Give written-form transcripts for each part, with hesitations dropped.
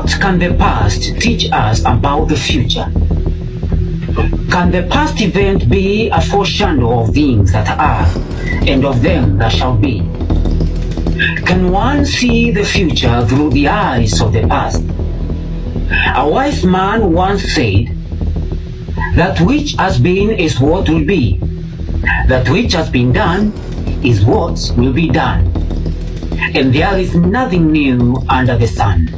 What can the past teach us about the future? Can the past event be a foreshadow of things that are and of them that shall be? Can one see the future through the eyes of the past? A wise man once said, "That which has been is what will be. That which has been done is what will be done. And there is nothing new under the sun."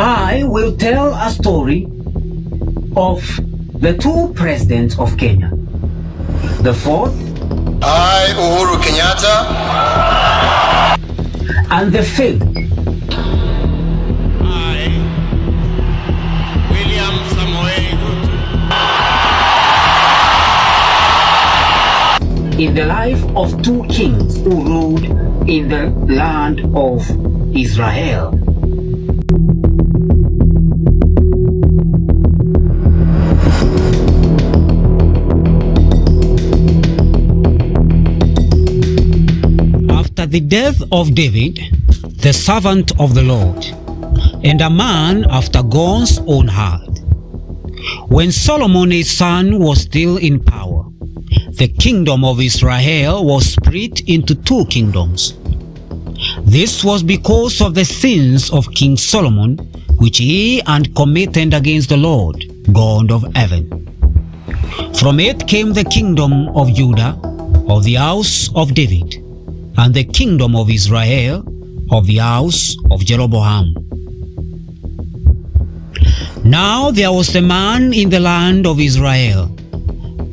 I will tell a story of the two presidents of Kenya. The fourth, I, Uhuru Kenyatta, and the fifth, in the life of two kings who ruled in the land of Israel. After the death of David, the servant of the Lord, and a man after God's own heart, when Solomon his son was still in power, the kingdom of Israel was split into two kingdoms. This was because of the sins of King Solomon, which he had committed against the Lord, God of heaven. From it came the kingdom of Judah, of the house of David, and the kingdom of Israel, of the house of Jeroboam. Now there was a man in the land of Israel,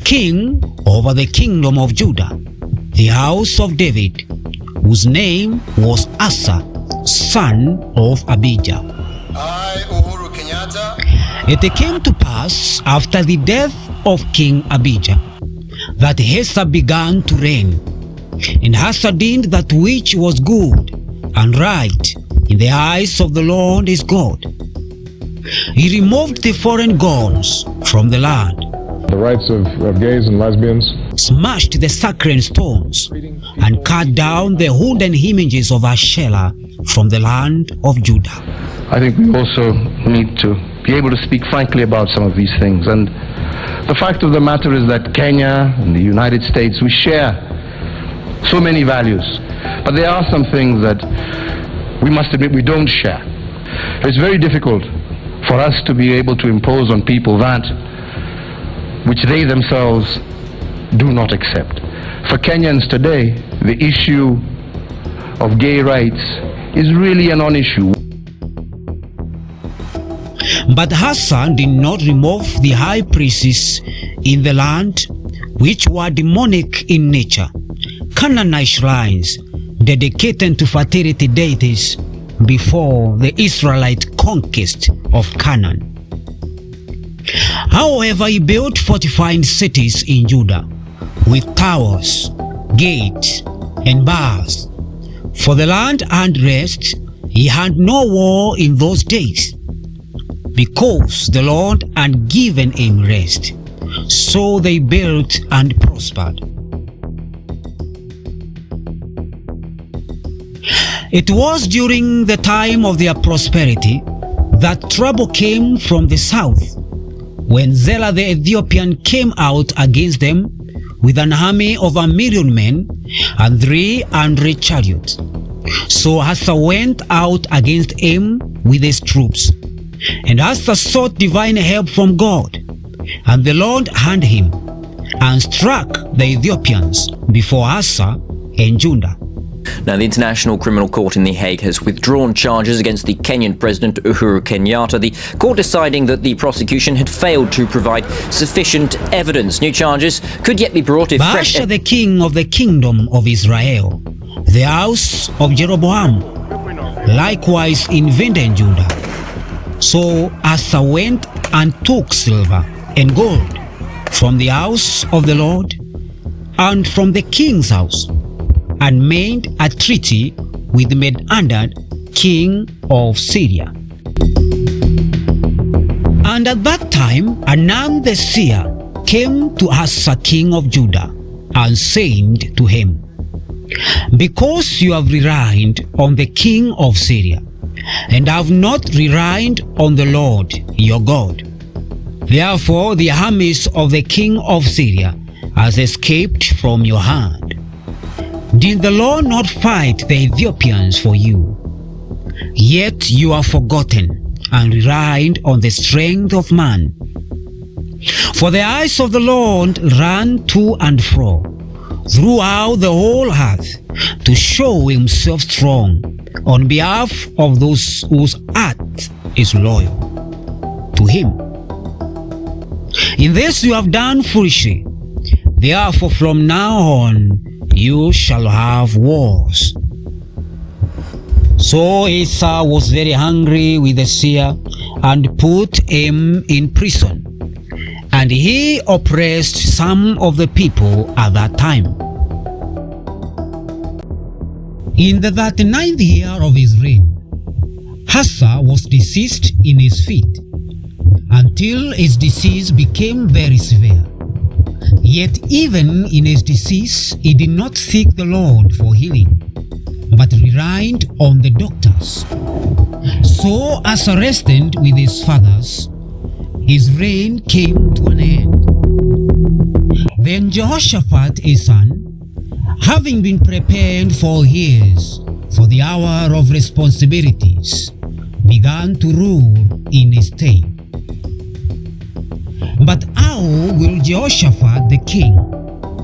king over the kingdom of Judah, the house of David, whose name was Asa, son of Abijah. I, Uhuru Kenyatta, It came to pass after the death of King Abijah that Asa began to reign, and Asa did that which was good and right in the eyes of the Lord his God. He removed the foreign gods from the land, the rights of gays and lesbians, smashed the sacred stones, and cut down the wooden images of Asherah from the land of Judah. I think we also need to be able to speak frankly about some of these things. And the fact of the matter is that Kenya and the United States, we share so many values. But there are some things that we must admit we don't share. It's very difficult for us to be able to impose on people that which they themselves do not accept. For Kenyans today, the issue of gay rights is really a non-issue. But Asa did not remove the high priests in the land, which were demonic in nature, Canaanite shrines dedicated to fertility deities before the Israelite conquest of Canaan. However, he built fortified cities in Judah with towers, gates, and bars. For the land had rest, he had no war in those days, because the Lord had given him rest. So they built and prospered. It was during the time of their prosperity that trouble came from the south, when Zerah the Ethiopian came out against them with an army of 1,000,000 men and 300 chariots. So Asa went out against him with his troops, and Asa sought divine help from God, and the Lord heard him and struck the Ethiopians before Asa and Judah. Now, the International Criminal Court in The Hague has withdrawn charges against the Kenyan President Uhuru Kenyatta, the court deciding that the prosecution had failed to provide sufficient evidence. New charges could yet be brought if Baasha, the king of the kingdom of Israel, the house of Jeroboam, likewise invaded Judah. So Asa went and took silver and gold from the house of the Lord and from the king's house, and made a treaty with Medadad, king of Syria. And at that time Hanun the seer came to Asa king of Judah, and said to him, "Because you have relied on the king of Syria and have not relied on the Lord your God. Therefore the armies of the king of Syria has escaped from your hand. Did the Lord not fight the Ethiopians for you? Yet you have forgotten and relied on the strength of man. For the eyes of the Lord run to and fro throughout the whole earth to show himself strong on behalf of those whose heart is loyal to him. In this you have done foolishly. Therefore from now on you shall have wars. So Asa was very angry with the seer and put him in prison. And he oppressed some of the people at that time. In the 39th year of his reign, Asa was diseased in his feet, until his disease became very severe. Yet even in his disease he did not seek the Lord for healing, but relied on the doctors. So as rested with his fathers, his reign came to an end. Then Jehoshaphat his son, having been prepared for years for the hour of responsibilities, began to rule in his stead. But how will Jehoshaphat the king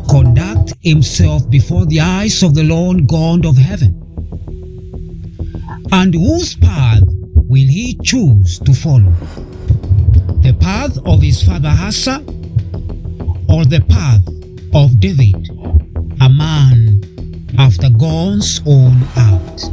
conduct himself before the eyes of the Lord God of heaven? And whose path will he choose to follow? The path of his father Asa, or the path of David, a man after God's own heart?